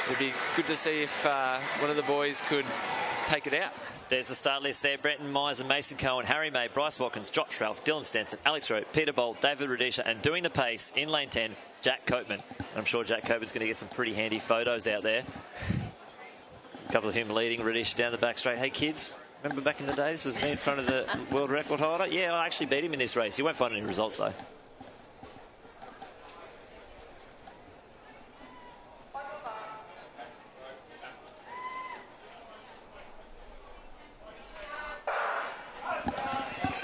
It'd be good to see if one of the boys could take it out. There's the start list there. Brenton Myers and Mason Cohen, Harry May, Bryce Watkins, Josh Ralph, Dylan Stenson, Alex Rowe, Peter Bolt, David Rudisha, and doing the pace in lane 10, Jack Copeman. I'm sure Jack Copeman's going to get some pretty handy photos out there. A couple of him leading Rudisha down the back straight. Hey kids, remember back in the day, this was me in front of the world record holder? Yeah, I actually beat him in this race. You won't find any results though.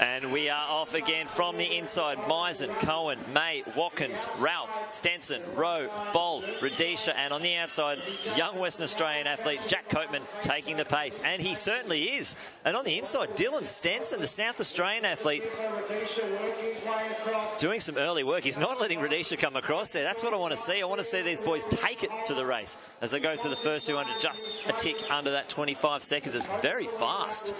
And we are off again from the inside. Misen, Cohen, May, Watkins, Ralph, Stenson, Rowe, Bold, Rudisha, and on the outside, young Western Australian athlete Jack Copeman taking the pace. And he certainly is. And on the inside, Dylan Stenson, the South Australian athlete, doing some early work. He's not letting Rudisha come across there. That's what I want to see. I want to see these boys take it to the race as they go through the first 200, just a tick under that 25 seconds. It's very fast.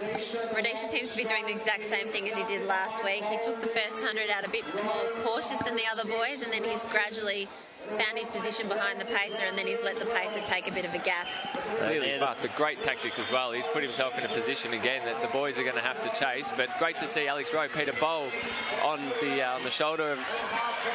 Rudisha seems to be doing the exact same thing as he did last week. He took the first 100 out a bit more cautious than the other boys, and then he's gradually found his position behind the pacer, and then he's let the pacer take a bit of a gap. Clearly fast, but great tactics as well. He's put himself in a position again that the boys are going to have to chase, but great to see Alex Rowe, Peter Bowl on the shoulder of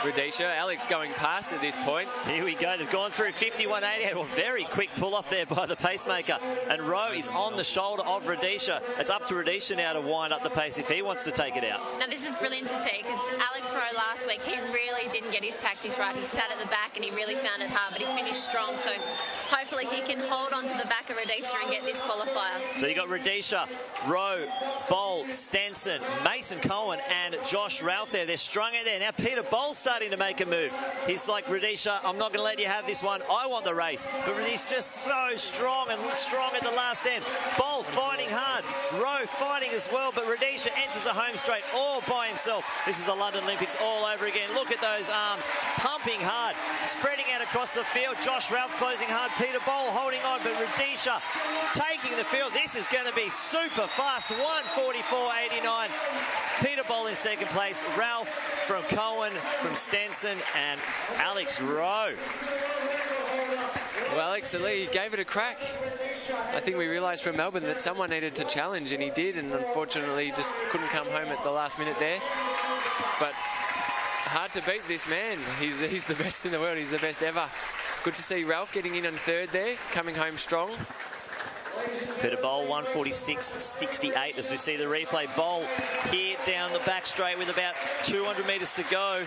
Rudisha. Alex going past at this point. Here we go. They've gone through 51.80. A very quick pull off there by the pacemaker, and Rowe is on the shoulder of Rudisha. It's up to Rudisha now to wind up the pace if he wants to take it out. Now this is brilliant to see, because Alex Rowe last week, he really didn't get his tactics right. He sat at the back and he really found it hard, but he finished strong, so hopefully he can hold on to the back of Rudisha and get this qualifier. So you got Rudisha, Rowe, Bowl, Stenson, Mason Cohen and Josh Ralph there. They're strung out there. Now Peter Bowl's starting to make a move. He's like, Rudisha, I'm not going to let you have this one. I want the race. But he's just so strong and strong at the last end. Bowl fighting hard. Rowe fighting as well, but Rudisha enters the home straight all by himself. This is the London Olympics all over again. Look at those arms, pumping hard, spreading out across the field. Josh Ralph closing hard. Peter Bowl holding on, but Rudisha taking the field. This is going to be super fast. 1:44.89. Peter Bowl in second place. Ralph from Cohen, from Stenson, and Alex Rowe. Well, Alex Ali gave it a crack. I think we realised from Melbourne that someone needed to challenge, and he did, and unfortunately just couldn't come home at the last minute there. But hard to beat this man. He's the best in the world. He's the best ever. Good to see Ralph getting in on third there, coming home strong. Peter Bowl, 1:46.68 as we see the replay. Bowl here down the back straight with about 200 metres to go.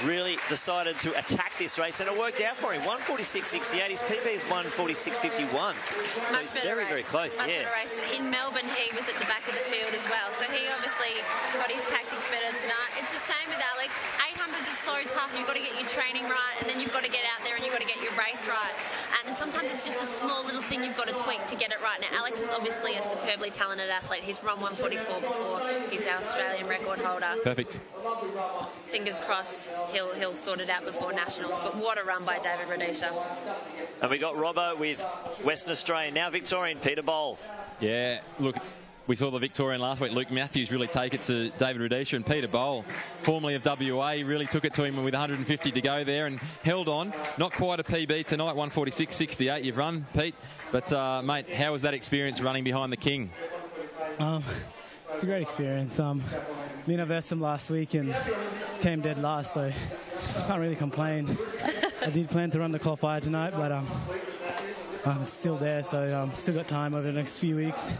Really decided to attack this race, and it worked out for him. 1:46.68. His PB is 1:46.51. So he's very, very close. Much better race. In Melbourne, he was at the back of the field as well, so he obviously got his tactics better tonight. It's a shame with Alex. 800s is so tough. You've got to get your training right, and then you've got to get out there and you've got to get your race right. And sometimes it's just a small little thing you've got to tweak to get it right. Now, Alex is obviously a superbly talented athlete. He's run 1:44 before. He's our Australian record holder. Perfect. Fingers crossed he'll sort it out before Nationals. But what a run by David Rudisha. And we got Robbo with Western Australian, now Victorian, Peter Bowl. Yeah, look, we saw the Victorian last week. Luke Matthews really take it to David Rudisha, and Peter Bowl, formerly of WA, really took it to him with 150 to go there and held on. Not quite a PB tonight, 1:46.68 you've run, Pete. But, mate, how was that experience running behind the King? It's a great experience. I versed him last week and came dead last, so I can't really complain. I did plan to run the qualifier tonight, but I'm still there, so still got time over the next few weeks.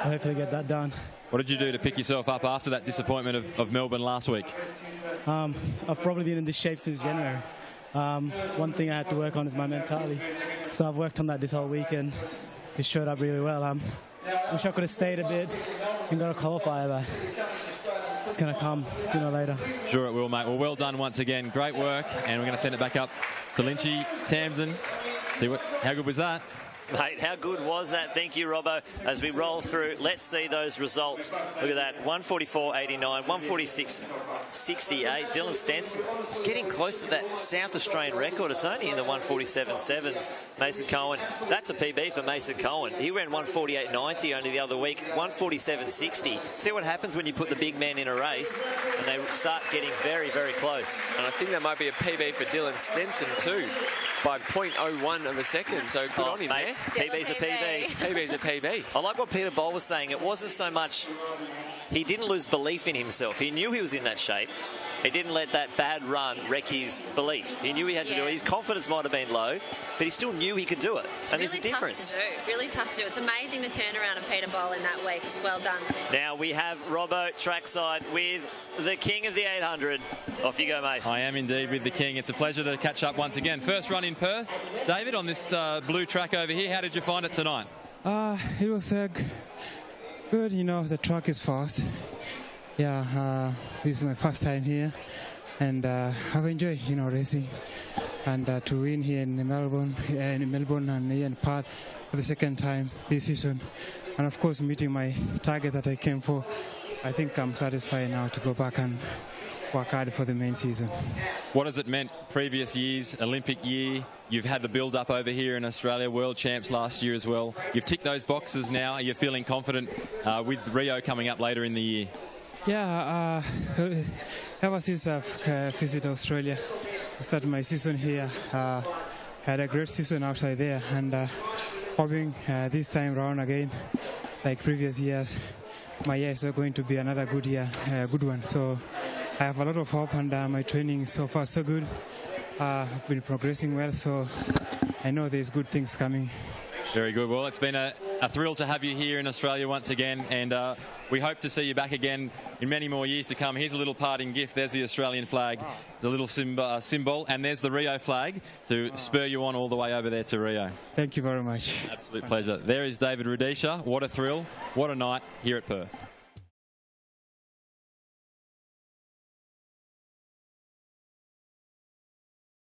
I'll hopefully get that done. What did you do to pick yourself up after that disappointment of Melbourne last week? I've probably been in this shape since January. One thing I had to work on is my mentality. So I've worked on that this whole week, and it showed up really well. Wish I could have stayed a bit and got a qualifier, but it's going to come sooner or later. Sure it will, mate. Well, well done once again. Great work, and we're going to send it back up to Lynchy, Tamsin. See how good was that? Mate, how good was that? Thank you, Robbo. As we roll through, let's see those results. Look at that, 144.89, 146.68. Dylan Stenson is getting close to that South Australian record. It's only in the 147.7s. Mason Cohen, that's a PB for Mason Cohen. He ran 148.90 only the other week, 147.60. See what happens when you put the big man in a race and they start getting very, very close. And I think that might be a PB for Dylan Stenson too, by 0.01 of a second. So good on him, mate. there. PB's a PB. PB's a PB. I like what Peter Bowl was saying. It wasn't so much... He didn't lose belief in himself. He knew he was in that shape. He didn't let that bad run wreck his belief. He knew he had to do it. His confidence might have been low, but he still knew he could do it. And there's a difference. Really tough to do. It's amazing the turnaround of Peter Bowl in that week. It's well done. Now we have Robbo trackside with the king of the 800. Off you go, mate. I am indeed with the king. It's a pleasure to catch up once again. First run in Perth. David, on this blue track over here, how did you find it tonight? It was good. You know, the track is fast. Yeah, this is my first time here, and I've enjoyed, you know, racing, and to win here in Melbourne and here in Perth for the second time this season, and of course meeting my target that I came for. I think I'm satisfied now to go back and work hard for the main season. What has it meant previous years, Olympic year? You've had the build-up over here in Australia, World Champs last year as well. You've ticked those boxes now. Are you feeling confident with Rio coming up later in the year? Yeah, ever since I've visited Australia, started my season here, had a great season outside there, and hoping this time around again, like previous years, my year is going to be another good year, good one. So I have a lot of hope, and my training so far so good. I've been progressing well, so I know there's good things coming. Very good. Well, it's been a thrill to have you here in Australia once again, and we hope to see you back again in many more years to come. Here's a little parting gift. There's the Australian flag. It's a little symbol, and there's the Rio flag to spur you on all the way over there to Rio. Thank you very much. Absolute pleasure. There is David Rudisha. What a thrill. What a night here at Perth.